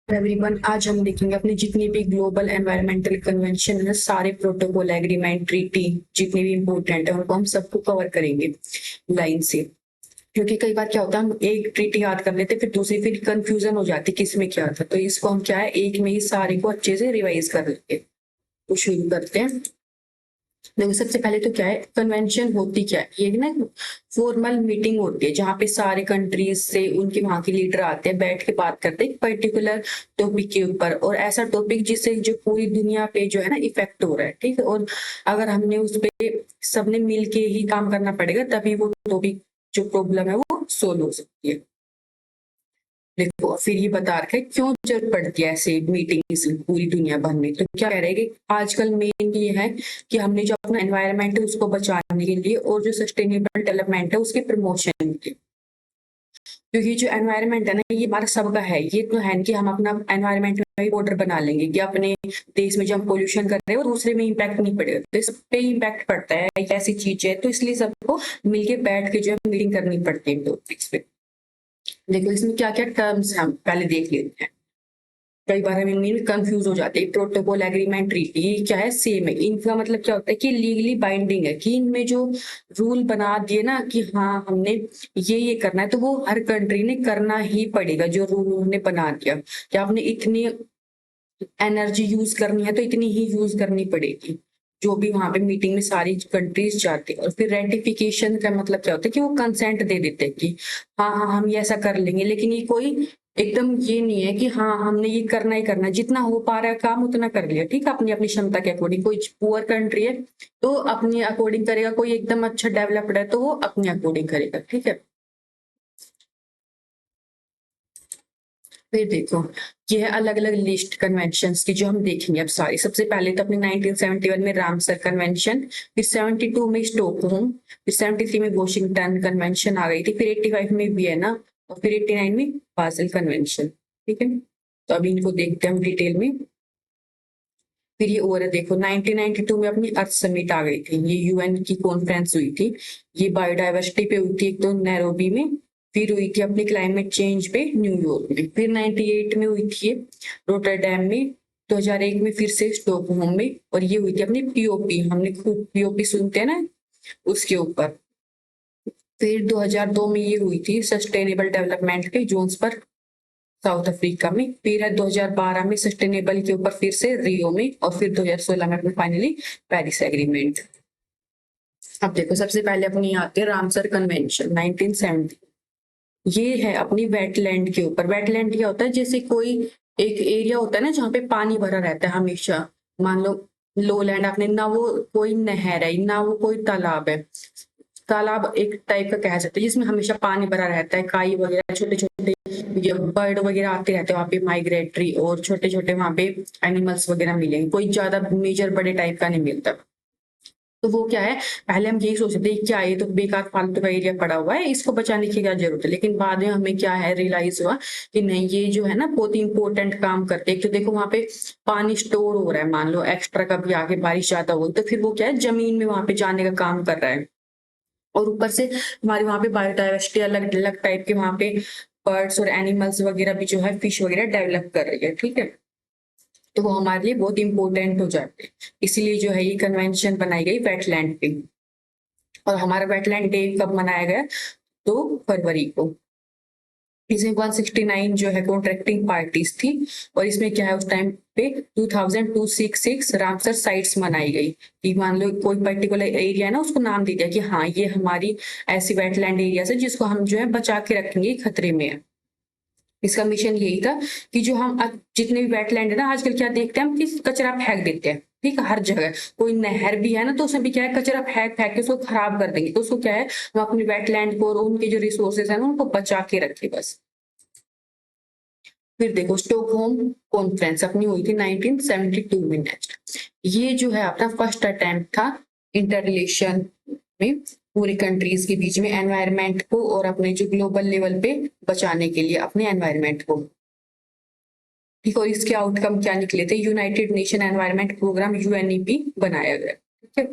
Everyone, आज हम देखेंगे अपने जितनी भी ग्लोबल एनवायरमेंटल कन्वेंशन है, सारे प्रोटोकॉल, एग्रीमेंट, ट्रीटी जितने भी इम्पोर्टेंट है उनको हम सबको कवर करेंगे लाइन से। क्योंकि कई बार क्या होता है, हम एक ट्रीटी याद कर लेते फिर दूसरी फिर कंफ्यूजन हो जाती किस में क्या था। तो इसको हम क्या है, एक में ही सारे को अच्छे से रिवाइज कर लेंगे। तो शुरू करते हैं। देखो, सबसे पहले तो क्या है, कन्वेंशन होती क्या है, ये ना फॉर्मल मीटिंग होती है जहाँ पे सारे कंट्रीज से उनके वहां के लीडर आते हैं, बैठ के बात करते हैं एक पर्टिकुलर टॉपिक के ऊपर, और ऐसा टॉपिक जिससे जो पूरी दुनिया पे जो है ना इफेक्ट हो रहा है। ठीक है, और अगर हमने उस पे सबने मिल के ही काम करना पड़ेगा तभी वो टॉपिक जो प्रॉब्लम है वो सोल्व हो सकती है। देखो, फिर ये बता रखा है क्यों जरूरत पड़ती है ऐसे मीटिंग्स पूरी दुनिया भर में। तो क्या कह रहे हैं कि आजकल मेन ये है कि हमने जो अपना एनवायरनमेंट है उसको बचाने के लिए और जो सस्टेनेबल डेवलपमेंट है उसके प्रमोशन के लिए। क्योंकि जो एनवायरनमेंट है ना, ये हमारा सबका है। ये तो है नहीं कि हम अपना एनवायरनमेंट में बॉर्डर बना लेंगे कि अपने देश में जब हम पोल्यूशन कर रहे हैं और दूसरे में इम्पैक्ट नहीं पड़ेगा। तो इस पे इम्पैक्ट पड़ता है, एक ऐसी चीज है। तो इसलिए सबको मिलके बैठ के जो है मीटिंग करनी पड़ती है टॉपिक्स पे। देखो, इसमें क्या क्या टर्म्स हम पहले देख लेते हैं। कई बार हम इनमें कंफ्यूज हो जाते हैं। प्रोटोकॉल, एग्रीमेंट, ट्रीटी, ये क्या है, सेम है। इनका मतलब क्या होता है कि लीगली बाइंडिंग है, कि इनमें जो रूल बना दिए ना कि हाँ हमने ये करना है, तो वो हर कंट्री ने करना ही पड़ेगा। जो रूल उन्होंने बना दिया कि आपने इतनी एनर्जी यूज करनी है तो इतनी ही यूज करनी पड़ेगी, जो भी वहां पे मीटिंग में सारी कंट्रीज जाती है। और फिर रेटिफिकेशन का मतलब क्या होता है कि वो कंसेंट दे देते हैं कि हाँ हाँ हम ये ऐसा कर लेंगे। लेकिन ये कोई एकदम ये नहीं है कि हाँ हमने ये करना ही करना है, जितना हो पा रहा है काम उतना कर लिया। ठीक है, अपनी अपनी क्षमता के अकॉर्डिंग। कोई पुअर कंट्री है तो अपने अकॉर्डिंग करेगा, कोई एकदम अच्छा डेवलप्ड है तो वो अपने अकॉर्डिंग करेगा। ठीक है, फिर देखो, ये है अलग अलग लिस्ट कन्वेंशंस की जो हम देखेंगे अब सारी। सबसे पहले तो अपने 1971 में रामसर कन्वेंशन, फिर 72 में स्टॉकहोम, फिर 73 में वॉशिंगटन कन्वेंशन आ गई थी, फिर 85 में वियना, और फिर 89 में बासेल कन्वेंशन। ठीक है, तो अभी इनको देखते हैं हम डिटेल में। फिर ये और है, देखो 1992 में अपनी अर्थ समिट आ गई थी, ये यूएन की कॉन्फ्रेंस हुई थी। ये बायोडाइवर्सिटी पे हुई थी एक तो नैरोबी में, फिर हुई थी अपनी क्लाइमेट चेंज पे न्यूयॉर्क में, फिर 98 में हुई थी ये रोटरडैम में, 2001 में फिर से स्टॉकहोम में, और ये हुई थी अपनी पीओपी, हमने खूब पीओपी सुनते हैं ना उसके ऊपर। फिर 2002 में ये हुई थी सस्टेनेबल डेवलपमेंट के जोन्सबर्ग, साउथ अफ्रीका में। फिर है 2012 में सस्टेनेबल के ऊपर फिर से रियो में, और फिर 2016 में अपने फाइनली पेरिस एग्रीमेंट। अब देखो, सबसे पहले अपनी आती है रामसर कन्वेंशन 1970। ये है अपनी वेटलैंड के ऊपर। वेटलैंड क्या होता है, जैसे कोई एक एरिया होता है ना जहाँ पे पानी भरा रहता है हमेशा। मान लो लो लैंड, आपने ना वो कोई नहर है ना वो कोई तालाब है। तालाब एक टाइप का कह सकते हैं जिसमें हमेशा पानी भरा रहता है, काई वगैरह छोटे छोटे बर्ड वगैरह आते रहते हैं वहां पे माइग्रेटरी, और छोटे छोटे वहां पे एनिमल्स वगैरह मिलेंगे, कोई ज्यादा मेजर बड़े टाइप का नहीं मिलता। तो वो क्या है, पहले हम यही सोचते थे क्या ये तो बेकार फालतू का एरिया पड़ा हुआ है, इसको बचाने की क्या जरूरत है। लेकिन बाद में हमें क्या है रियलाइज हुआ कि नहीं, ये जो है ना बहुत ही इंपॉर्टेंट काम करते हैं। एक तो देखो वहां पे पानी स्टोर हो रहा है, मान लो एक्स्ट्रा कभी आगे बारिश ज्यादा हो तो फिर वो क्या है जमीन में वहां पे जाने का काम कर रहा है। और ऊपर से हमारे वहां पे बायोडाइवर्सिटी अलग अलग टाइप के वहां पे बर्ड्स और एनिमल्स वगैरह भी जो है, फिश वगैरह डेवलप कर रही है। ठीक है, तो वो हमारे लिए बहुत इंपॉर्टेंट हो जाते हैं। इसीलिए जो है ये कन्वेंशन बनाई गई वेटलैंड पे। और हमारा वेटलैंड डे कब मनाया गया, 2 फरवरी को। इसमें 169 जो है कॉन्ट्रैक्टिंग पार्टीज थी, और इसमें क्या है उस टाइम पे 2266 रामसर साइट्स मनाई गई। कि मान लो कोई पर्टिकुलर एरिया है ना, उसको नाम दे दिया कि हाँ ये हमारी ऐसी वेटलैंड एरिया है जिसको हम जो है बचा के रखेंगे, खतरे में है। इसका मिशन यही था कि जो हम जितने भी वेटलैंड है ना, आजकल क्या देखते हैं हम कि कचरा फेंक देते हैं। ठीक है, हर जगह कोई नहर भी है ना तो उसमें भी क्या है, कचरा फेंक फेंक के उसको खराब कर देंगे। तो उसको क्या है, हम अपनी वेटलैंड को और उनके जो रिसोर्सेज है ना उनको बचा के रखे बस। फिर देखो, स्टॉकहोम कॉन्फ्रेंस अपनी हुई थी 1972 में। नेक्स्ट, ये जो है अपना फर्स्ट अटेम्प्ट था इंटर रिलेशन में पूरी कंट्रीज के बीच में एनवायरनमेंट को और अपने जो ग्लोबल लेवल पे बचाने के लिए अपने एनवायरनमेंट को। ठीक, और इसके आउटकम क्या निकले थे, United Nation Environment Programme UNEP बनाया गया। ठीक है,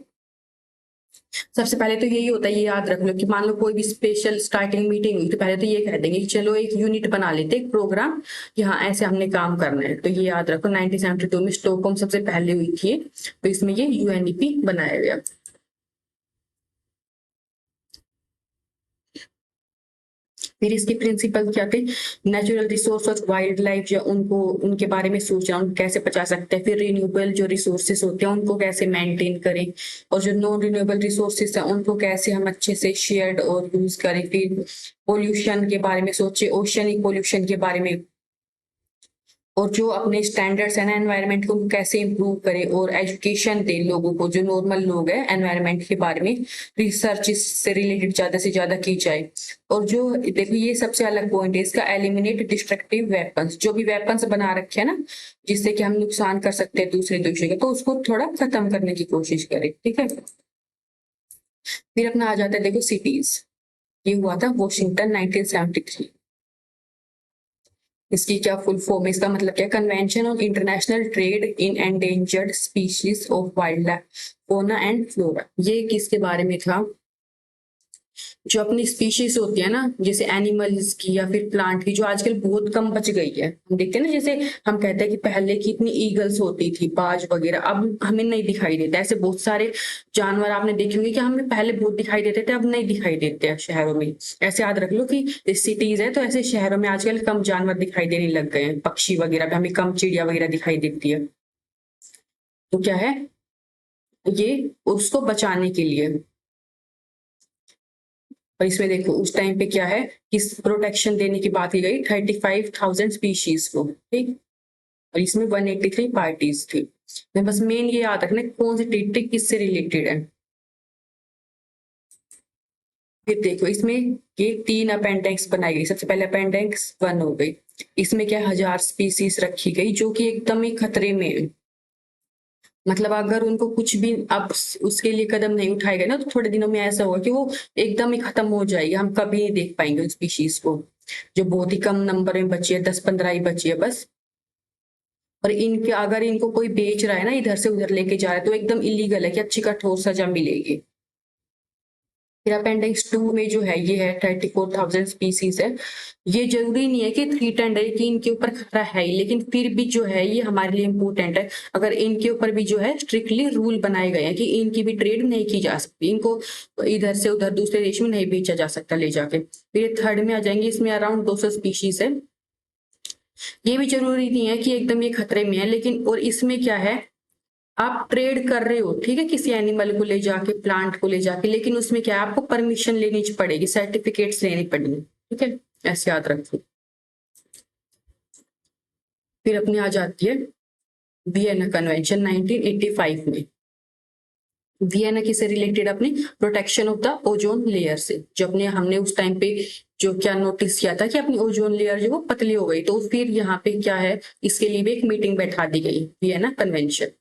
सबसे पहले तो यही होता है, ये याद रख लो कि मान लो कोई भी स्पेशल स्टार्टिंग मीटिंग हुई तो पहले तो ये कह देंगे कि चलो एक यूनिट बना लेते एक प्रोग्राम कि हाँ ऐसे हमने काम करना है। तो ये याद रखो 1972 में स्टॉकहोम सबसे पहले हुई थी, तो इसमें ये यूएनईपी बनाया गया। फिर इसके प्रिंसिपल क्या थे, नेचुरल रिसोर्स और वाइल्ड लाइफ जो उनको उनके बारे में सोचना, उनको कैसे बचा सकते हैं। फिर रिन्यूएबल जो रिसोर्सेस होते हैं उनको कैसे मेंटेन करें, और जो नॉन रिन्यूएबल रिसोर्सेस है उनको कैसे हम अच्छे से शेयर्ड और यूज करें। फिर पोल्यूशन के बारे में सोचे, ओशनिक पोल्यूशन के बारे में, और जो अपने स्टैंडर्ड्स है ना एनवायरनमेंट को कैसे इंप्रूव करे, और एजुकेशन दे लोगों को, जो नॉर्मल लोग हैं एनवायरनमेंट के बारे में रिसर्च इससे रिलेटेड ज्यादा से ज्यादा की जाए। और जो देखो ये सबसे अलग पॉइंट है इसका, एलिमिनेट डिस्ट्रक्टिव वेपन्स, जो भी वेपन्स बना रखे हैं ना जिससे कि हम नुकसान कर सकते हैं दूसरे देशों के, तो उसको थोड़ा खत्म करने की कोशिश करें। ठीक है, फिर अपना आ जाता है देखो सिटीज, ये हुआ था वॉशिंगटन 1973। इसकी क्या फुल फॉर्म है, इसका मतलब क्या, convention on international trade in endangered species of wild life fauna and flora. ये किसके बारे में था, जो अपनी स्पीशीज होती है ना जैसे एनिमल्स की या फिर प्लांट की, जो आजकल बहुत कम बच गई है। हम देखते हैं ना, जैसे हम कहते हैं कि पहले की इतनी ईगल्स होती थी, बाज वगैरह, अब हमें नहीं दिखाई देता। ऐसे बहुत सारे जानवर आपने देखे होंगे कि हमें पहले बहुत दिखाई देते थे, अब नहीं दिखाई देते हैं शहरों में। ऐसे याद रख लो कि सिटीज है तो ऐसे शहरों में आजकल कम जानवर दिखाई देने लग गए हैं, पक्षी वगैरह भी हमें कम, चिड़िया वगैरह दिखाई देती है। तो क्या है, ये उसको बचाने के लिए। और इसमें देखो उस टाइम पे क्या है, किस प्रोटेक्शन देने की बात की गई, 35,000 स्पीशीज को, ठीक। और इसमें 183 पार्टीज थी। मैं बस मेन ये याद रखना कौन सी टेरिटरी किससे रिलेटेड है। फिर देखो इसमें ये 3 अपेंडिक्स बनाई गई। सबसे पहले अपेंडिक्स 1 हो गई, इसमें क्या 1000 स्पीसीज रखी गई जो कि एकदम ही खतरे में है। मतलब अगर उनको कुछ भी अब उसके लिए कदम नहीं उठाए गए ना तो थोड़े दिनों में ऐसा होगा कि वो एकदम ही खत्म हो जाएगी, हम कभी नहीं देख पाएंगे उस स्पीशीज को, जो बहुत ही कम नंबर में बची है, 10-15 ही बची है बस। और इनके अगर इनको कोई बेच रहा है ना, इधर से उधर लेके जा रहा है, तो एकदम इलीगल है कि अच्छी कठोर सजा मिलेगी। फिर अपेंडिक्स 2 में जो है ये है 34,000 स्पीसीज है। ये जरूरी नहीं है कि थ्रीटेंड है कि इनके ऊपर खतरा है ही, लेकिन फिर भी जो है ये हमारे लिए इम्पोर्टेंट है। अगर इनके ऊपर भी जो है स्ट्रिक्टली रूल बनाए गए हैं कि इनकी भी ट्रेड नहीं की जा सकती, इनको इधर से उधर दूसरे देश में नहीं बेचा जा सकता ले जाके। फिर ये थर्ड में आ जाएंगे, इसमें अराउंड 200 स्पीशीज है। ये भी जरूरी नहीं है कि एकदम ये खतरे में है, लेकिन और इसमें क्या है, आप ट्रेड कर रहे हो ठीक है किसी एनिमल को ले जाके, प्लांट को ले जाके, लेकिन उसमें क्या है आपको परमिशन लेनी पड़ेगी, सर्टिफिकेट्स लेनी पड़ेंगे। ठीक है, ऐसे याद रखो। फिर अपनी आ जाती है वियना कन्वेंशन 1985 में। वियना किससे रिलेटेड, अपनी protection of the ozone layer से। जो अपने हमने उस टाइम पे जो क्या नोटिस किया था कि अपनी ओजोन लेयर जो वो पतली हो गई, तो फिर यहाँ पे क्या है, इसके लिए भी एक मीटिंग बैठा दी गई, वियना कन्वेंशन।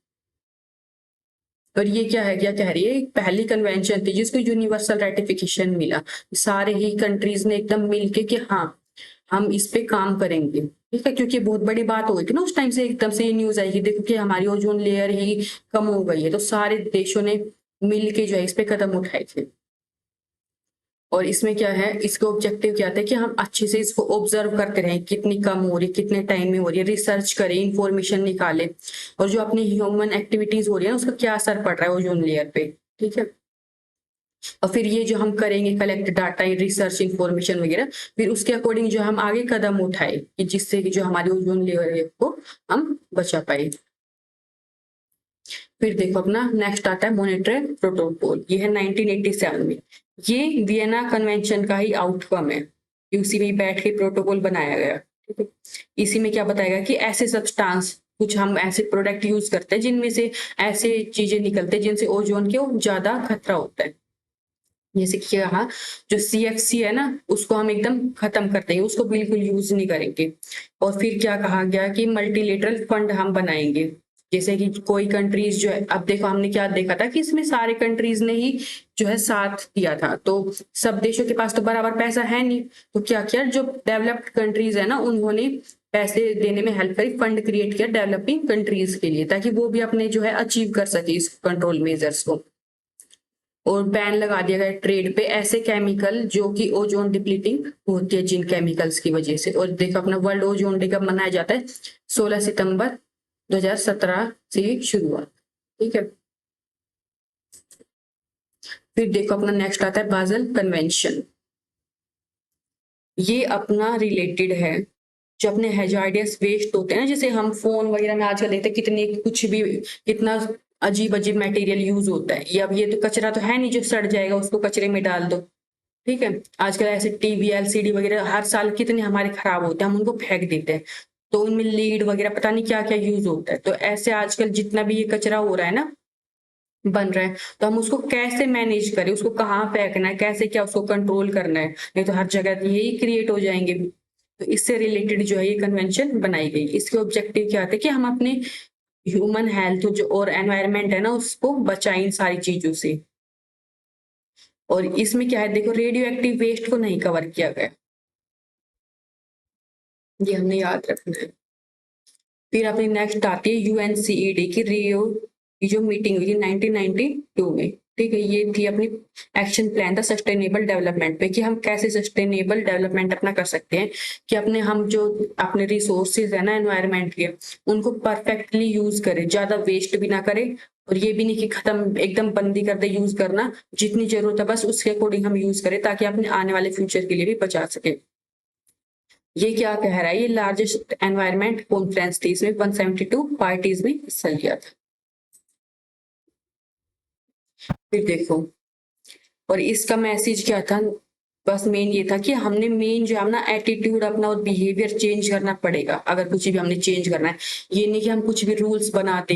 और ये क्या है, क्या कह रही है, पहली कन्वेंशन थी जिसको यूनिवर्सल रेटिफिकेशन मिला, सारे ही कंट्रीज ने एकदम मिलके कि हाँ हम इस पे काम करेंगे। ठीक है, क्योंकि बहुत बड़ी बात हो गई थी ना उस टाइम से, एकदम से ये न्यूज आई कि देखो कि हमारी ओजोन लेयर ही कम हो गई है, तो सारे देशों ने मिल के जो है इस पे कदम उठाए थे। और इसमें क्या है, इसका ऑब्जेक्टिव क्या था कि हम अच्छे से इसको ऑब्जर्व करते रहें, कितनी कम हो रही है, कितने टाइम में हो रही है, रिसर्च करें, इंफॉर्मेशन निकालें, और जो अपनी ह्यूमन एक्टिविटीज हो रही है ना उसका क्या असर पड़ रहा है ओजोन लेयर पे। ठीक है, और फिर ये जो हम करेंगे कलेक्ट डाटा, रिसर्च, इंफॉर्मेशन वगैरह, फिर उसके अकॉर्डिंग जो हम आगे कदम उठाए कि जिससे कि जो हमारी ओजोन लेयर को हम बचा पाए। फिर देखो अपना नेक्स्ट आता है मॉनिटरी प्रोटोकॉल, ये है 1987 में। ये वियना कन्वेंशन का ही आउटकम है, उसी में बैठ के प्रोटोकॉल बनाया गया। ठीक है, इसी में क्या बताएगा कि ऐसे सब्सटेंस, कुछ हम ऐसे प्रोडक्ट यूज करते हैं जिनमें से ऐसे चीजें निकलते हैं जिनसे ओजोन के ज्यादा खतरा होता है। जैसे कि कहा जो CFC है ना उसको हम एकदम खत्म कर देंगे, उसको बिल्कुल यूज नहीं करेंगे। और फिर क्या कहा गया कि मल्टीलेटरल फंड हम बनाएंगे, जैसे कि कोई कंट्रीज जो है, अब देखो हमने क्या देखा था कि इसमें सारे कंट्रीज ने ही जो है साथ दिया था, तो सब देशों के पास तो बराबर पैसा है नहीं, तो क्या किया जो डेवलप्ड कंट्रीज है ना उन्होंने पैसे देने में हेल्प करी, फंड क्रिएट किया डेवलपिंग कंट्रीज के लिए, ताकि वो भी अपने जो है अचीव कर सके इस कंट्रोल मेजर्स को। और बैन लगा दिया गया ट्रेड पे ऐसे केमिकल जो कि ओजोन डिप्लीटिंग होती है जिन केमिकल्स की वजह से। और देखो अपना वर्ल्ड ओजोन डे कब मनाया जाता है? 16 सितंबर 2017 से शुरुआत। ठीक है, फिर देखो अपना नेक्स्ट आता है बाजल कन्वेंशन। ये अपना रिलेटेड है जो अपने हैजार्डियस वेस्ट होते हैं ना, जैसे हम फोन वगैरह में आजकल देखते हैं कितने कुछ भी कितना अजीब अजीब मटेरियल यूज होता है। ये अब ये तो कचरा तो है नहीं जो सड़ जाएगा, उसको कचरे में डाल दो। ठीक है, आजकल ऐसे टीवी एलसीडी वगैरह हर साल कितने हमारे खराब होते हैं, हम उनको फेंक देते हैं। तो उनमें लीड वगैरह पता नहीं क्या क्या यूज होता है। तो ऐसे आजकल जितना भी ये कचरा हो रहा है ना, बन रहा है, तो हम उसको कैसे मैनेज करें, उसको कहाँ फेंकना है, कैसे क्या उसको कंट्रोल करना है, नहीं तो हर जगह यही क्रिएट हो जाएंगे। तो इससे रिलेटेड जो है ये कन्वेंशन बनाई गई। इसके ऑब्जेक्टिव क्या थे कि हम अपने ह्यूमन हेल्थ जो और एनवायरनमेंट है ना उसको बचाएं इन सारी चीजों से। और इसमें क्या है देखो, रेडियो एक्टिव वेस्ट को नहीं कवर किया गया, ये हमने याद रखना है। फिर अपनी नेक्स्ट आती है यूएनसीईडी की रियो की जो मीटिंग हुई थी 1992 में। ठीक है, ये थी अपनी एक्शन प्लान था सस्टेनेबल डेवलपमेंट पे कि हम कैसे सस्टेनेबल डेवलपमेंट अपना कर सकते हैं, कि अपने हम जो अपने रिसोर्सेज है ना एनवायरनमेंट के, उनको परफेक्टली यूज करें, ज्यादा वेस्ट भी ना करें। और ये भी नहीं कि खत्म एकदम बंदी कर दे यूज करना, जितनी जरूरत है बस उसके अकॉर्डिंग हम यूज करें ताकि अपने आने वाले फ्यूचर के लिए भी बचा सके। ये क्या कह रहा है, ये लार्जेस्ट एनवायरनमेंट कॉन्फ्रेंस थी, इसमें 172 पार्टीज ने हिस्सा लिया था। फिर देखो, और इसका मैसेज क्या था, बस मेन ये था कि हमने मेन जो है अपना एटीट्यूड अपना और बिहेवियर चेंज करना पड़ेगा अगर कुछ भी हमने चेंज करना है। ये नहीं कि हम कुछ भी रूल्स बनाते,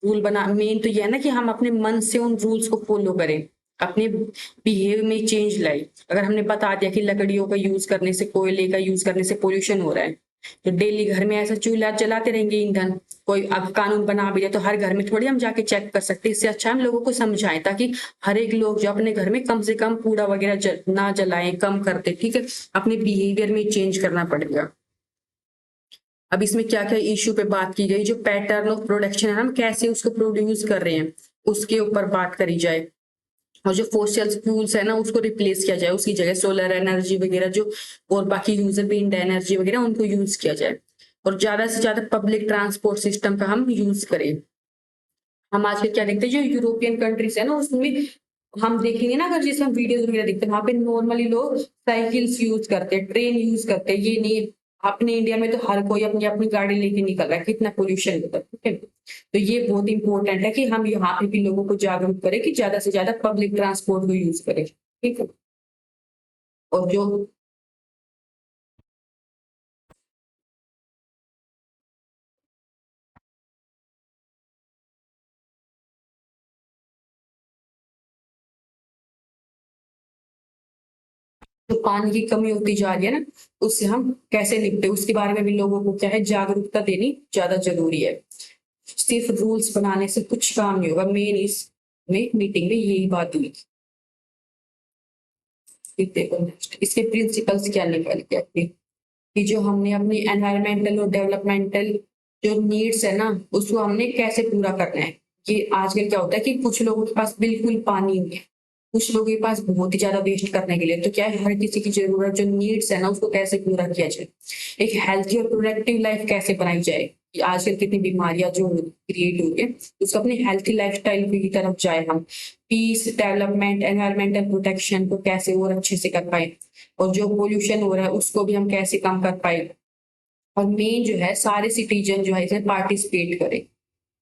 रूल बना, मेन तो ये है ना कि हम अपने मन से उन रूल्स को फॉलो करें, अपने बिहेवियर में चेंज लाए। अगर हमने बता दिया कि लकड़ियों का यूज करने से, कोयले का यूज करने से पोल्यूशन हो रहा है, तो डेली घर में ऐसा चूल्हा जलाते रहेंगे ईंधन, कोई अब कानून बना भी जाए तो हर घर में थोड़ी हम जाके चेक कर सकते हैं। इससे अच्छा हम लोगों को समझाएं ताकि हर एक लोग जो अपने घर में कम से कम कूड़ा वगैरह ना जलाएं, कम करते। ठीक है, अपने बिहेवियर में चेंज करना पड़ेगा। अब इसमें क्या क्या इश्यू पे बात की गई, जो पैटर्न ऑफ प्रोडक्शन है, हम कैसे उसको प्रोड्यूस कर रहे हैं उसके ऊपर बात करी जाए। और जो फोसिल फ्यूल्स है ना उसको रिप्लेस किया जाए, उसकी जगह सोलर एनर्जी वगैरह जो और बाकी यूजर विंड एनर्जी वगैरह उनको यूज किया जाए। और ज्यादा से ज्यादा पब्लिक ट्रांसपोर्ट सिस्टम का हम यूज करें। हम आजकल क्या देखते हैं, जो यूरोपियन कंट्रीज है ना उसमें हम देखेंगे ना, अगर जिसमें वीडियोस वगैरह देखते हैं वहां पे नॉर्मली लोग साइकिल्स यूज करते हैं, ट्रेन यूज करते हैं। ये नहीं, अपने इंडिया में तो हर कोई अपनी अपनी गाड़ी लेके निकल रहा है, कितना पोल्यूशन होता है। ठीक है, तो ये बहुत इंपॉर्टेंट है कि हम यहाँ पे भी लोगों को जागरूक करें कि ज्यादा से ज्यादा पब्लिक ट्रांसपोर्ट को यूज करें। ठीक है, और जो जो पानी की कमी होती जा रही है ना, उससे हम कैसे निपटे उसके बारे में भी लोगों को क्या है जागरूकता देनी ज्यादा जरूरी है। सिर्फ रूल्स बनाने से कुछ काम नहीं होगा, मेन इस में मीटिंग में यही बात हुई। फिर देखो नेक्स्ट इसके प्रिंसिपल्स क्या निकल के आते हैं, कि जो हमने अपनी एनवायरमेंटल और डेवलपमेंटल जो नीड्स है ना उसको हमने कैसे पूरा करना है। ये आजकल क्या होता है कि कुछ लोगों के पास बिल्कुल पानी नहीं है, कुछ लोगों के पास बहुत ही ज्यादा वेस्ट करने के लिए, तो क्या है हर किसी की जरूरत जो नीड्स है ना उसको कैसे पूरा किया जाए, एक हेल्थी और प्रोडक्टिव लाइफ कैसे बनाई जाए। कि आजकल कितनी बीमारियां जो क्रिएट हुई है, उसको अपनी हेल्थी लाइफस्टाइल की तरफ जाए हम। पीस, डेवलपमेंट, एनवायरमेंटल प्रोटेक्शन को कैसे और अच्छे से कर पाए, और जो पोल्यूशन हो रहा है उसको भी हम कैसे कम कर पाए। और मेन जो है सारे सिटीजन जो है इसमें पार्टिसिपेट करें।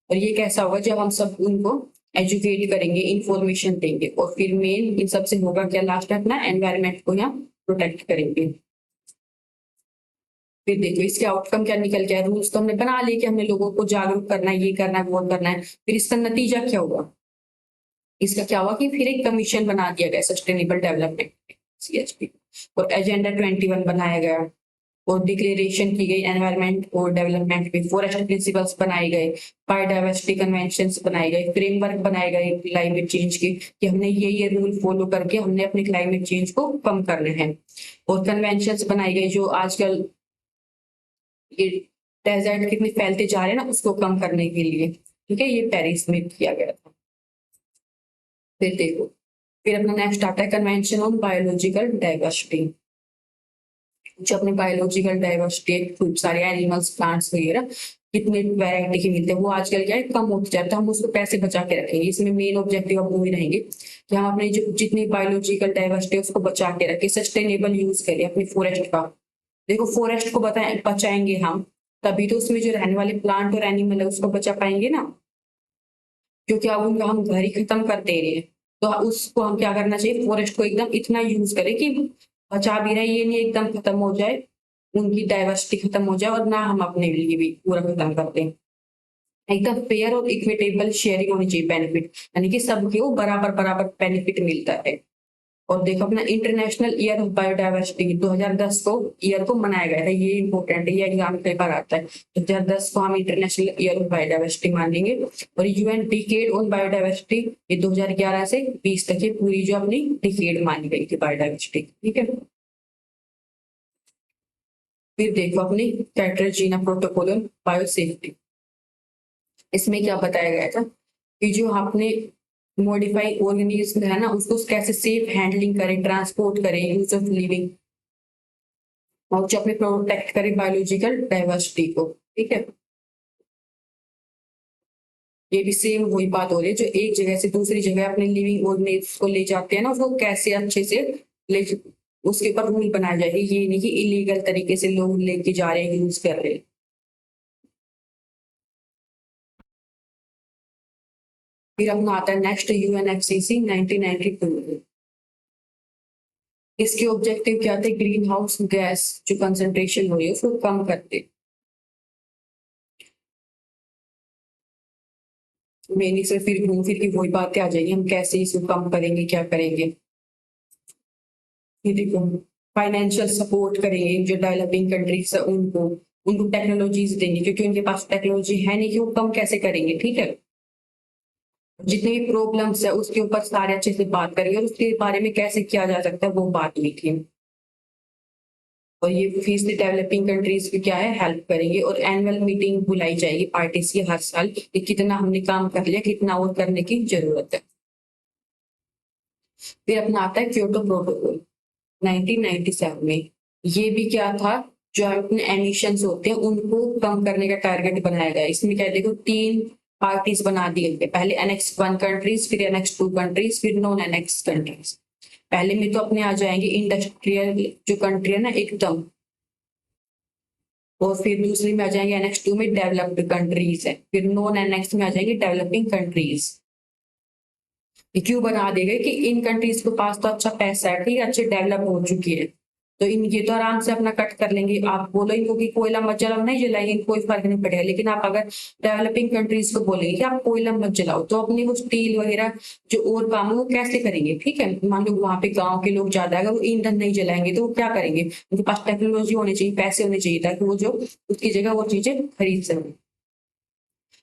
और ये कैसा होगा जब हम सब उनको एजुकेट करेंगे, इंफॉर्मेशन देंगे, और फिर मेन इन सबसे होगा क्या, लास्ट में अपना एनवायरनमेंट को हम प्रोटेक्ट करेंगे। फिर देखो इसके आउटकम क्या निकल गया, रूल्स तो हमने बना लिए कि हमने लोगों को जागरूक करना है, ये करना है, वो करना है। फिर इसका नतीजा क्या हुआ, इसका क्या हुआ कि फिर एक कमीशन बना दिया गया सस्टेनेबल डेवलपमेंट सीएचपी, और एजेंडा 21 बनाया गया, और डिक्लेरेशन की गई एनवायरनमेंट और डेवलपमेंट में, फॉरेस्ट प्रिंसिपल्स बनाए गए, बायोडाइवर्सिटी कन्वेंशंस बनाए गए, फ्रेमवर्क बनाए गए क्लाइमेट चेंज के, कि हमने ये रूल फॉलो करके हमने अपने क्लाइमेट चेंज को कम करना है। और कन्वेंशंस बनाई गई जो आजकल ये डेजर्ट कितने फैलते जा रहे हैं ना उसको कम करने के लिए। ठीक है, ये पेरिस में किया गया था। फिर देखो फिर अपना नेक्स्ट आता है कन्वेंशन ऑन बायोलॉजिकल डाइवर्सिटी। जो अपने बायोलॉजिकल डाइवर्सिटी खूब सारे एनिमल्स प्लांट्स वगैरह कितने वैरायटी के मिलते हैं, वो आजकल क्या है कम होते जाते हैं, हम उसको कैसे बचा के रखेंगे। इसमें मेन ऑब्जेक्टिव अब वो ही रहेंगे कि हम अपने जो जितनी बायोलॉजिकल डाइवर्सिटी है उसको बचा के रखें, सस्टेनेबल यूज करें अपनी फॉरेस्ट का। देखो फॉरेस्ट को बचाएंगे हम, तभी तो उसमें जो रहने वाले प्लांट और एनिमल है उसको बचा पाएंगे ना, क्योंकि अब उनका हम घर ही खत्म कर दे रहे हैं। तो उसको हम क्या करना चाहिए, फॉरेस्ट को एकदम इतना यूज करें कि बचा भी रहे, ये नहीं एकदम खत्म हो जाए, उनकी डाइवर्सिटी खत्म हो जाए और ना हम अपने लिए भी पूरा खत्म कर दें। एकदम फेयर और इक्विटेबल शेयरिंग होनी चाहिए बेनिफिट, यानी कि सबके वो बराबर बराबर बेनिफिट मिलता है। और देखो अपना इंटरनेशनल ईयर ऑफ बायोडाइवर्सिटी 2010 को ईयर को मनाया गया था, ये इंपॉर्टेंट है, ये एग्जाम कई बार आता है। 2010 को हम इंटरनेशनल ईयर ऑफ बायोडाइवर्सिटी मानेंगे। और यूएन डिकेड ऑन बायोडाइवर्सिटी ये 2011 से 20 तक की पूरी जो अपनी डिकेड मानी गई थी बायोडाइवर्सिटी, ठीक है। फिर देखो अपनी कैटरजीना प्रोटोकॉल ऑन बायोसेफ्टी, इसमें क्या बताया गया था कि जो आपने मॉडिफाई ऑर्गेनिज्म है ना उसको कैसे सेफ हैंडलिंग करें, ट्रांसपोर्ट करें, यूज ऑफ लिविंग, और जो अपने प्रोटेक्ट करें बायोलॉजिकल डाइवर्सिटी को, ठीक है। ये भी सेम वही बात हो रही है, जो एक जगह से दूसरी जगह अपने लिविंग ऑर्गेनिज्म को ले जाते हैं ना उसको कैसे अच्छे से ले, उसके ऊपर रूल बनाया जाए, ये नहीं कि इलीगल तरीके से लोग लेके जा रहे हैं, यूज कर रहे हैं। फिर अपना आता है नेक्स्ट यूएनएफसीसी 1992। इसके ऑब्जेक्टिव क्या थे, ग्रीन हाउस गैस जो कंसंट्रेशन हो रही है उसको कम करते। मेनली से फिर घूम फिर की वही बातें आ जाएगी, हम कैसे इसको कम करेंगे, क्या करेंगे। फिर देखो फाइनेंशियल सपोर्ट करेंगे जो डेवलपिंग कंट्रीज है उनको, उनको टेक्नोलॉजीज देंगे, क्योंकि उनके पास टेक्नोलॉजी है नहीं कि वो कम कैसे करेंगे, ठीक है। जितने भी प्रॉब्लम्स है उसके ऊपर सारे अच्छे से बात करेंगे और उसके बारे में कैसे किया जा सकता है वो बात हुई थी। और ये फीस डेवलपिंग कंट्रीज की क्या है हेल्प करेंगे, और एनुअल मीटिंग बुलाई जाएगी पार्टीज की हर साल कि कितना हमने काम कर लिया, कितना और करने की जरूरत है। फिर अपना आता है क्योटो प्रोटोकॉल 1997 में। ये भी क्या था, जो अपने एमिशंस होते हैं उनको कम करने का टारगेट बनाया गया। इसमें क्या है, देखो 3 पार्टीज बना दिए गए, पहले एनेक्स 1 कंट्रीज, फिर एनेक्स 2 कंट्रीज, फिर नॉन एनेक्स कंट्रीज। पहले में तो अपने आ जाएंगे इंडस्ट्रियल जो कंट्री है ना एकदम, और फिर दूसरी में आ जाएंगे एनेक्स 2 में डेवलप्ड कंट्रीज है, फिर नॉन एनेक्स में आ जाएंगे डेवलपिंग कंट्रीज। ये क्यों बना देगा कि इन कंट्रीज के पास तो अच्छा पैसा है, ठीक है, अच्छे डेवलप हो चुकी है, तो इन ये तो आराम से अपना कट कर लेंगे। आप बोलो इनको कि कोयला मत जलाओ, नहीं जलाएंगे, कोई फर्क नहीं पड़ेगा। लेकिन आप अगर डेवलपिंग कंट्रीज को बोलेंगे कि आप कोयला मत जलाओ, तो अपनी वो स्टील वगैरह जो और काम है वो कैसे करेंगे, ठीक है। मान लो वहां पे गाँव के लोग ज्यादा अगर वो ईंधन नहीं जलाएंगे तो वो क्या करेंगे, उनके पास टेक्नोलॉजी होनी चाहिए, पैसे होने चाहिए ताकि वो जो उसकी जगह वो चीजें खरीद सकें।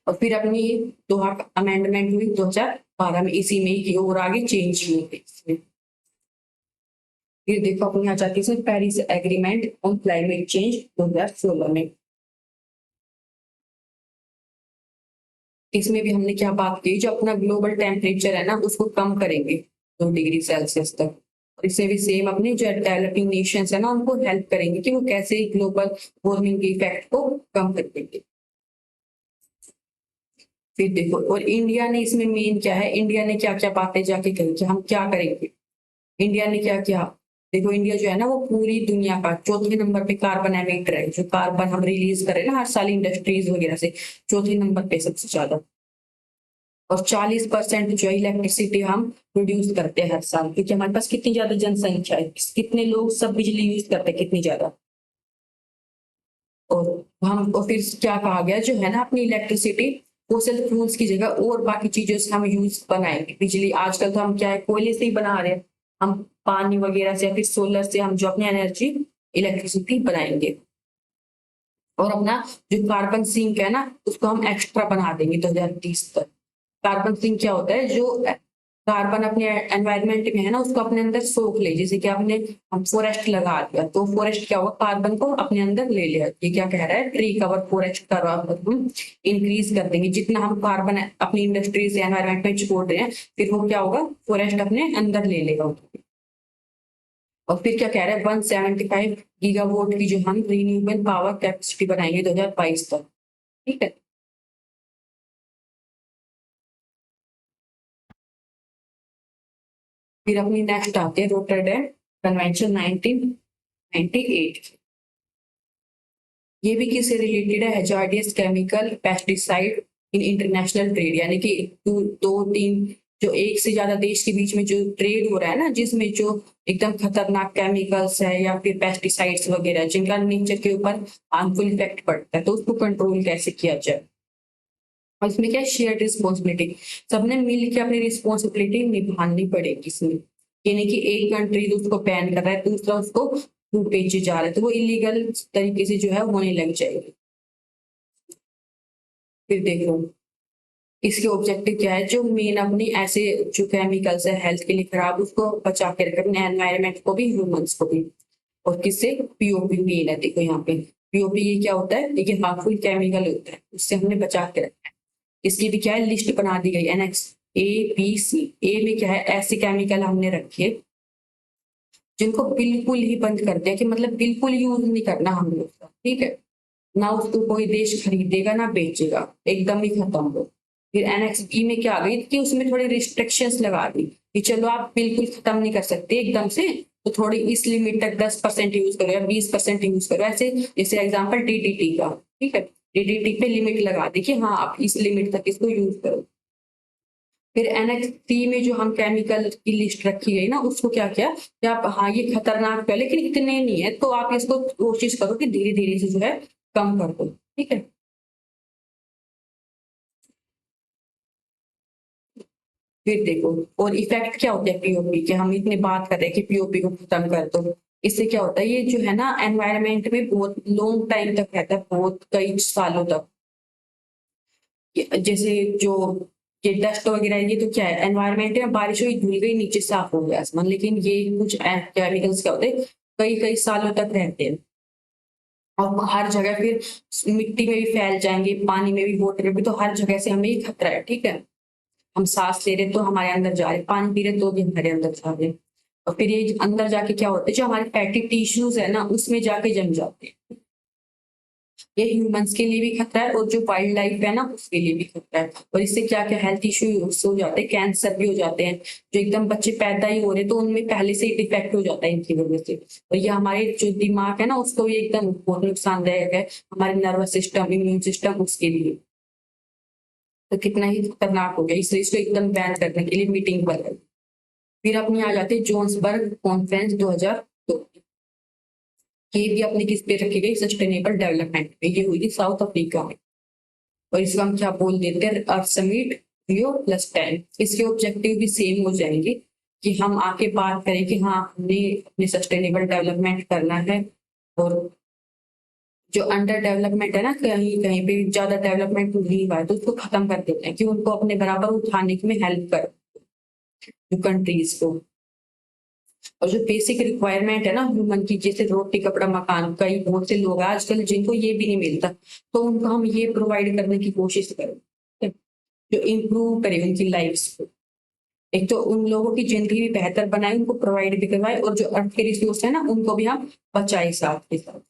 और फिर अपनी दोहा अमेंडमेंट हुई 2012 में, इसी में की और आगे चेंज हुई थी इसमें। फिर देखो अपनी आ जाती है Paris agreement on climate change 2016 में। इसमें भी हमने क्या बात की, जो अपना ग्लोबल टेम्परेचर है ना उसको कम करेंगे 2 डिग्री सेल्सियस तक। और इसमें भी सेम अपने जो डेवलपिंग नेशंस है ना उनको हेल्प करेंगे कि वो कैसे ग्लोबल वार्मिंग के इफेक्ट को कम कर देंगे। फिर देखो और इंडिया ने इसमें मेन क्या है, इंडिया ने क्या क्या बातें जाके कही कि हम क्या करेंगे। इंडिया ने क्या किया, देखो इंडिया जो है ना वो पूरी दुनिया का चौथे नंबर पे कार्बन एमिटर है, जो कार्बन हम रिलीज करें ना हर साल इंडस्ट्रीज वगैरह से, चौथे नंबर पे सबसे ज्यादा। और 40% जो इलेक्ट्रिसिटी हम प्रोड्यूस करते हैं हर साल, क्योंकि हमारे पास कितनी ज्यादा जनसंख्या है, कितने लोग सब बिजली यूज करते हैं, कितनी ज्यादा। और हम और फिर क्या कहा गया, जो है ना अपनी इलेक्ट्रिसिटी फोसिल फ्यूल्स की जगह और बाकी चीजों से हम यूज बनाएंगे बिजली। आजकल तो हम क्या है कोयले से ही बना रहे हैं, हम पानी वगैरह से या फिर सोलर से हम जो अपनी एनर्जी इलेक्ट्रिसिटी बनाएंगे। और अपना जो कार्बन सिंक है ना उसको हम एक्स्ट्रा बना देंगे 2030 तक। कार्बन सिंक क्या होता है, जो कार्बन अपने एनवायरनमेंट में है ना, उसको अपने अंदर सोख ले। जैसे कि आपने हम फॉरेस्ट लगा दिया तो फॉरेस्ट क्या होगा, कार्बन को अपने अंदर ले लिया। ये क्या कह रहा है, ट्री कवर फॉरेस्ट का हम इंक्रीज कर देंगे। जितना हम कार्बन अपनी इंडस्ट्री से एनवायरनमेंट में छोड़ रहे हैं, फिर वो क्या होगा, फॉरेस्ट अपने अंदर ले लेगा। और फिर क्या कह रहा है, 175 गीगावाट की जो हम रिन्यूएबल पावर कैपेसिटी बनाएंगे 2022 तक। ठीक है, फिर अपनी नेक्स्ट आते हैं रोटरडैम कन्वेंशन 1998। ये भी किससे रिलेटेड है, hazardous chemical pesticide in international trade, यानी कि दो तीन जो एक से ज्यादा देश के बीच में जो ट्रेड हो रहा है ना, जिसमें जो एकदम खतरनाक केमिकल्स है या फिर पेस्टिसाइड्स वगैरह जिनका नेचर के ऊपर हार्मफुल इफेक्ट पड़ता है, तो उसको कंट्रोल कैसे किया जाए। और इसमें क्या है, शेयर्ड रिस्पॉन्सिबिलिटी, सबने मिल के अपनी रिस्पॉन्सिबिलिटी निभानी पड़ेगी इसमें। ये नहीं कि एक कंट्री उसको बैन कर रहा है, दूसरा उसको बेचे जा रहा है, तो वो इलीगल तरीके से जो है होने लग जाएगी। फिर देखो इसके ऑब्जेक्टिव क्या है, जो मेन अपनी ऐसे जो केमिकल्स है हेल्थ के लिए खराब, उसको बचा के रखना, एनवायरनमेंट को भी, ह्यूमंस को भी। और किससे, पीओपी मेन है। देखो यहाँ पे पीओपी ये क्या होता है, ये हार्मफुल केमिकल होता है, उससे हमने बचा के रखना है। इसकी भी क्या है, लिस्ट बना दी गई, एनेक्स ABC। ए में क्या है, ऐसे केमिकल हमने रखे जिनको बिल्कुल ही बंद कर दिया, कि मतलब बिल्कुल यूज नहीं करना हम लोग का। ठीक है, ना उसको कोई देश खरीदेगा ना बेचेगा, एकदम ही खत्म हो। फिर NXB में क्या आ गई कि उसमें थोड़ी रिस्ट्रिक्शंस लगा दी कि चलो आप बिल्कुल खत्म नहीं कर सकते एकदम से, तो थोड़ी इस लिमिट तक 10% यूज करो या 20% यूज करो, ऐसे जैसे एग्जांपल DDT का। ठीक है, DDT पे लिमिट लगा दी कि हाँ आप इस लिमिट तक इसको यूज करो। फिर NX3 में जो हम केमिकल की लिस्ट रखी गई ना, उसको क्या किया कि आप हाँ ये खतरनाक है लेकिन इतने नहीं है, तो आप इसको कोशिश करो कि धीरे धीरे से जो है कम कर दो। ठीक है, फिर देखो और इफेक्ट क्या होता है पीओपी के, हम इतने बात कर रहे हैं कि पीओपी को खत्म कर दो। इससे क्या होता है, ये जो है ना एनवायरनमेंट में बहुत लॉन्ग टाइम तक रहता है, बहुत कई सालों तक। जैसे जो ये डस्ट वगैरह, ये तो क्या है, एनवायरनमेंट है, बारिश हुई धुल गई नीचे साफ हो गया आसमान, लेकिन ये कुछ केमिकल्स क्या होते हैं, कई कई सालों तक रहते हैं। और हर जगह फिर मिट्टी में भी फैल जाएंगे, पानी में भी, वाटर में भी, तो हर जगह से हमें ये खतरा है। ठीक है, हम सांस ले रहे तो हमारे अंदर जा रहे, पानी पी रहे तो भी हमारे अंदर जा रहे। और फिर ये अंदर जाके क्या होता है, जो हमारे फैटी टिश्यूज है ना, उसमें जाके जम जाते हैं। ये ह्यूमंस के लिए भी खतरा है और जो वाइल्ड लाइफ है ना उसके लिए भी खतरा है। और इससे क्या क्या हेल्थ इश्यू हो जाते हैं, कैंसर भी हो जाते हैं। जो एकदम बच्चे पैदा ही हो रहे तो उनमें पहले से ही डिफेक्ट हो जाता है इनकी वजह से। और ये हमारे जो दिमाग है ना उसको भी एकदम बहुत नुकसानदायक है, हमारे नर्वस सिस्टम, इम्यून सिस्टम, उसके लिए तो कितना ही खतरनाक हो गया, इसलिए इसको एकदम बैन करने के लिए मीटिंग पर। फिर अपनी आ जाती है जोन्सबर्ग कॉन्फ्रेंस 2002। ये भी अपनी किस पे रखी गई, सस्टेनेबल डेवलपमेंट पे, ये हुई थी साउथ अफ्रीका में। और इसको हम क्या बोल देते हैं, अर्थ समिट Rio+10। इसके ऑब्जेक्टिव भी सेम हो जाएंगे कि हम आके बात करें कि हाँ हमने अपने सस्टेनेबल डेवलपमेंट करना है। और जो अंडर डेवलपमेंट है ना, कहीं कहीं पे ज्यादा डेवलपमेंट नहीं हुआ है तो उसको खत्म कर देते हैं, कि उनको अपने बराबर उठाने में हेल्प कर जो कंट्रीज को। और जो बेसिक रिक्वायरमेंट है ना ह्यूमन की, जैसे रोटी कपड़ा मकान, कई बहुत से लोग हैं आजकल जिनको ये भी नहीं मिलता, तो उनको हम ये प्रोवाइड करने की कोशिश करें जो इम्प्रूव करे उनकी लाइफ को। एक तो उन लोगों की जिंदगी भी बेहतर बनाए, उनको प्रोवाइड भी करवाए, और जो अर्थ के रिसोर्स है ना उनको भी हम बचाए साथ के साथ।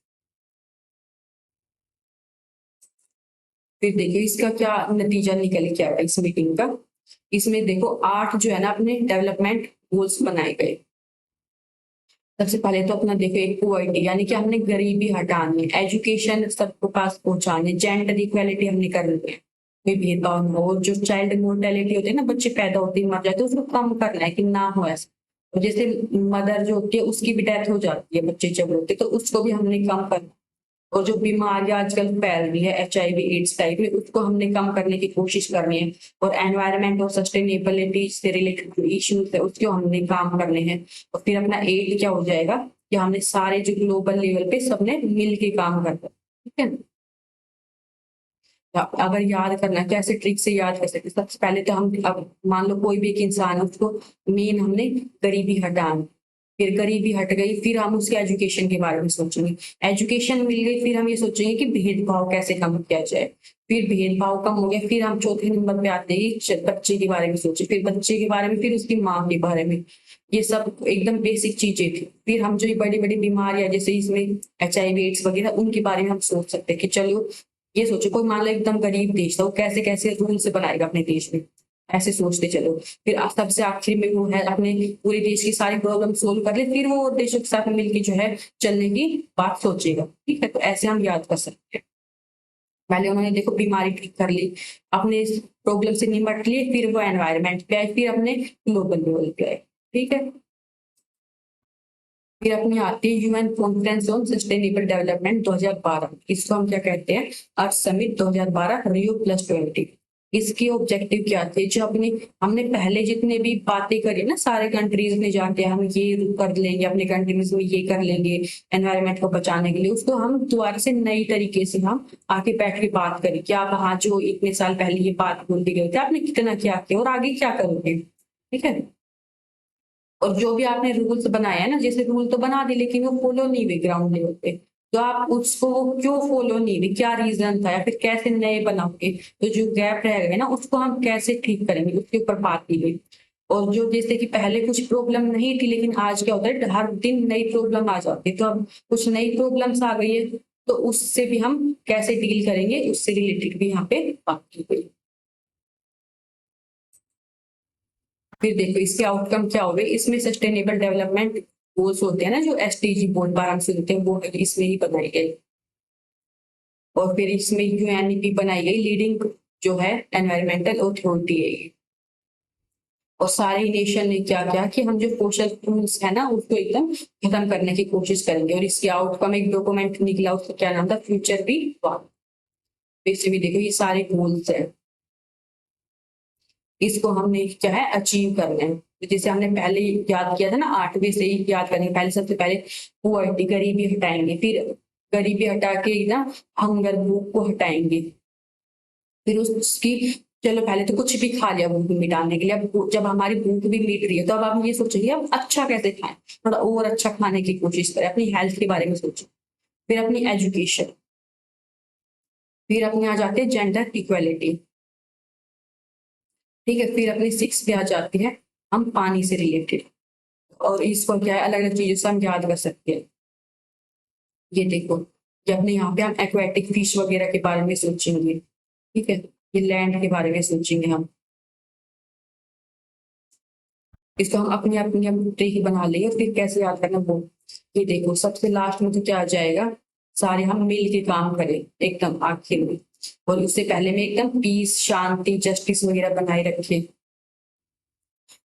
फिर देखिए इसका क्या नतीजा निकल के आया इस मीटिंग का। इसमें देखो 8 जो है ना अपने डेवलपमेंट गोल्स बनाए गए। सबसे पहले तो अपना देखो एक पॉवर्टी, यानी कि हमने गरीबी हटानी है, एजुकेशन सबको पास पहुंचाने, जेंडर इक्वेलिटी हमने करनी है, कोई भेदभाव ना हो। और जो चाइल्ड मोर्टेलिटी होती है ना, बच्चे पैदा होते ही मर जाते हैं, उसको कम करना है कि ना हो ऐसा। और जैसे मदर जो होती है उसकी भी डेथ हो जाती है बच्चे जब होते हैं, तो उसको भी हमने कम करना। और जो बीमारियां आजकल फैल रही है HIV एड्स टाइप में, उसको हमने कम करने की कोशिश करनी है। और एनवायरनमेंट और सस्टेनेबिलिटी से रिलेटेड जो इश्यूज है उसके हमने काम करने हैं। और फिर अपना एड क्या हो जाएगा कि हमने सारे जो ग्लोबल लेवल पे सबने मिल के काम करना है। ठीक है, अगर याद करना है, कैसे ट्रिक से याद कर सकते हैं? सबसे पहले तो हम, अब मान लो कोई भी एक इंसान है, उसको मेन हमने गरीबी हटाना, फिर गरीबी हट गई, फिर हम उसके एजुकेशन के बारे में सोचेंगे, एजुकेशन मिल गई, फिर हम ये सोचेंगे कि भेदभाव कैसे कम किया जाए, फिर भेदभाव कम हो गया, फिर हम चौथे नंबर पे आते हैं कि बच्चे के बारे में सोचे, फिर बच्चे के बारे में, फिर उसकी माँ के बारे में। ये सब एकदम बेसिक चीजें थी। फिर हम जो बड़ी बड़ी बीमारियां जैसे इसमें HIV एड्स वगैरह, उनके बारे में हम सोच सकते हैं कि चलो ये सोचो कोई मान लो एकदम गरीब देश था, वो कैसे कैसे रूल्स बनाएगा अपने देश में, ऐसे सोचते चलो। फिर सबसे आखिर में वो है अपने पूरे देश की सारी प्रॉब्लम सोल्व कर ले, फिर वो देशों के साथ मिलकर जो है चलने की बात सोचेगा। ठीक है, तो ऐसे हम याद कर सकते हैं। पहले उन्होंने देखो बीमारी ठीक कर ली, अपने प्रॉब्लम से निपट लिए, फिर वो एनवायरनमेंट पे आए, फिर अपने ग्लोबल लेवल पे आए। ठीक है, फिर अपनी आती है UN conference on sustainable development 2012। इसको हम क्या कहते हैं? अर्थ समिट 2012 Rio+20। इसकी ऑब्जेक्टिव क्या थे? जो अपनी हमने पहले जितने भी बातें करी ना सारे कंट्रीज में जाके, हम ये कर लेंगे, अपने कंट्रीज में ये कर लेंगे एनवायरनमेंट को बचाने के लिए, उसको हम दोबारा से नई तरीके से हम आके बैठ के बात करें कि आप हाँ जो इतने साल पहले ये बात बोल के गए थे, आपने कितना क्या किया और आगे क्या करोगे। ठीक है, और जो भी आपने रूल्स बनाए हैं ना, जैसे रूल तो बना दिए लेकिन वो फॉलो नहीं हुए ग्राउंड लेवल पे, तो आप उसको क्यों फॉलो नहीं हुई, क्या रीजन था, या फिर कैसे नए बनाओगे, तो जो गैप रह गए ना उसको हम कैसे ठीक करेंगे, उसके ऊपर बात की गई। और जो जैसे कि पहले कुछ प्रॉब्लम नहीं थी, लेकिन आज क्या होता है हर दिन नई प्रॉब्लम आ जाती है, तो अब कुछ नई प्रॉब्लम्स आ गई है, तो उससे भी हम कैसे डील करेंगे, उससे रिलेटेड भी यहाँ पे बात की गई। फिर देखो इसके आउटकम क्या हो गए, इसमें सस्टेनेबल डेवलपमेंट गोल्स होते हैं ना, जो SDG बोर्ड बार से होते हैं, वो इसमें ही बनाए गए। और फिर इसमें UNEP बनाई गई, लीडिंग जो है एनवायरमेंटल अथॉरिटी है ये। और सारे नेशन ने क्या किया कि हम जो सोशल टूल्स है ना उसको एकदम खत्म करने की कोशिश करेंगे, और इसके आउटकम एक डॉक्यूमेंट निकला, उसका क्या नाम था? फ्यूचर भी वार। इससे भी देखो ये सारे गोल्स है, इसको हमने क्या है अचीव करना है। तो जैसे हमने पहले याद किया था ना, 8वें से ही याद करेंगे। पहले सबसे पहले पुअर्टी गरीबी हटाएंगे, फिर गरीबी हटा के ना हंगर भूख को हटाएंगे, फिर उसकी चलो पहले तो कुछ भी खा लिया भूख मिटाने के लिए, अब जब हमारी भूख भी मिट रही है तो अब हम ये सोचेंगे अब अच्छा कैसे खाएं, थोड़ा और अच्छा खाने की कोशिश करें, अपनी हेल्थ के बारे में सोचें, फिर अपनी एजुकेशन, फिर अपने आ जाते हैं जेंडर इक्वेलिटी। ठीक है, फिर अपनी 6 पे आ जाती है हम पानी से रिलेटेड, और इसको क्या है अलग अलग चीजों से हम याद कर सकते हैं। ये देखो, ये अपने यहाँ पे हम एक्वेटिक फिश वगैरह के बारे में सोचेंगे। ठीक है, ये लैंड के बारे में सोचेंगे हम, इसको हम अपनी अपनी हम ट्रिक बना लेंगे, फिर कैसे याद करना वो। ये देखो सबसे लास्ट में तो क्या आ जाएगा, सारे हम मिल के काम करें एकदम आखिर में, और उससे पहले में एकदम पीस शांति जस्टिस वगैरह बनाए रखे।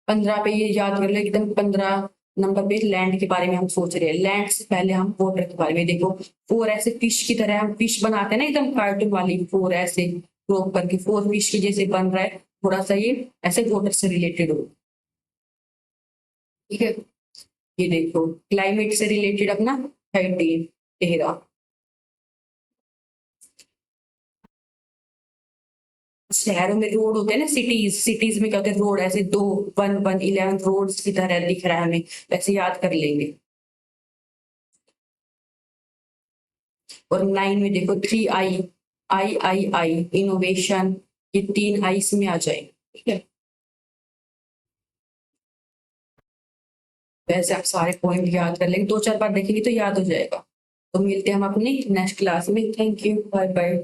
15 पे ये याद कर लो एकदम, 15 नंबर पे लैंड के बारे में हम सोच रहे हैं, लैंड से पहले हम वाटर के बारे में देखो, फोर ऐसे फिश की तरह हम फिश बनाते हैं ना एकदम कार्टून वाली, फोर ऐसे क्रॉप करके फोर फिश की जैसे बन रहा है, थोड़ा सा ये ऐसे वाटर से रिलेटेड हो। ठीक है, ये देखो क्लाइमेट से रिलेटेड अपना 13। शहरों में रोड होते हैं ना, सिटीज सिटीज में क्या होते हैं रोड ऐसे दो, 1 1 11 रोड्स की तरह दिख रहा है हमें, वैसे याद कर लेंगे। और 9 में देखो 3 I, I इनोवेशन, ये 3 I में आ जाए। ठीक है, वैसे आप सारे पॉइंट याद कर लेंगे, 2 4 बार देखेंगे तो याद हो जाएगा। तो मिलते हैं हम अपनी नेक्स्ट क्लास में। Thank you, bye bye.